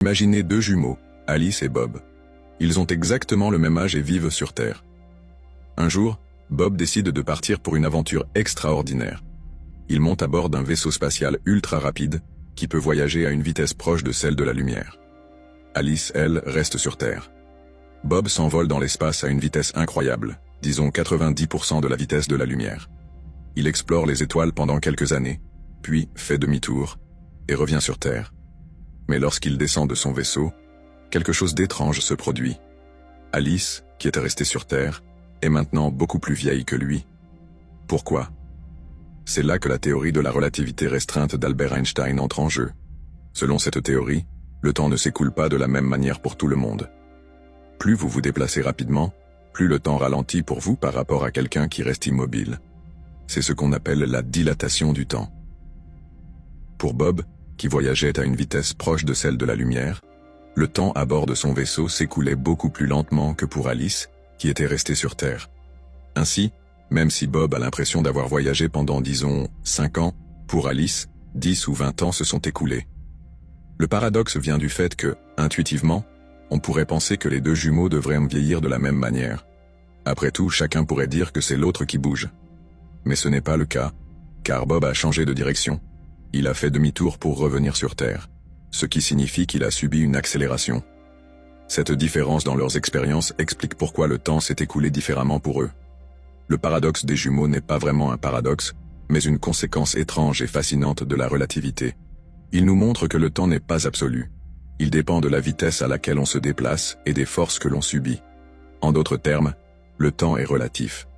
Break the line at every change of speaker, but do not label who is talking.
Imaginez deux jumeaux, Alice et Bob. Ils ont exactement le même âge et vivent sur Terre. Un jour, Bob décide de partir pour une aventure extraordinaire. Il monte à bord d'un vaisseau spatial ultra rapide, qui peut voyager à une vitesse proche de celle de la lumière. Alice, elle, reste sur Terre. Bob s'envole dans l'espace à une vitesse incroyable, disons 90% de la vitesse de la lumière. Il explore les étoiles pendant quelques années, puis fait demi-tour, et revient sur Terre. Mais lorsqu'il descend de son vaisseau, quelque chose d'étrange se produit. Alice, qui était restée sur Terre, est maintenant beaucoup plus vieille que lui. Pourquoi? C'est là que la théorie de la relativité restreinte d'Albert Einstein entre en jeu. Selon cette théorie, le temps ne s'écoule pas de la même manière pour tout le monde. Plus vous vous déplacez rapidement, plus le temps ralentit pour vous par rapport à quelqu'un qui reste immobile. C'est ce qu'on appelle la dilatation du temps. Pour Bob, qui voyageait à une vitesse proche de celle de la lumière, le temps à bord de son vaisseau s'écoulait beaucoup plus lentement que pour Alice, qui était restée sur Terre. Ainsi, même si Bob a l'impression d'avoir voyagé pendant, disons, 5 ans, pour Alice, 10 ou 20 ans se sont écoulés. Le paradoxe vient du fait que, intuitivement, on pourrait penser que les deux jumeaux devraient vieillir de la même manière. Après tout, chacun pourrait dire que c'est l'autre qui bouge. Mais ce n'est pas le cas, car Bob a changé de direction. Il a fait demi-tour pour revenir sur Terre, ce qui signifie qu'il a subi une accélération. Cette différence dans leurs expériences explique pourquoi le temps s'est écoulé différemment pour eux. Le paradoxe des jumeaux n'est pas vraiment un paradoxe, mais une conséquence étrange et fascinante de la relativité. Il nous montre que le temps n'est pas absolu. Il dépend de la vitesse à laquelle on se déplace et des forces que l'on subit. En d'autres termes, le temps est relatif.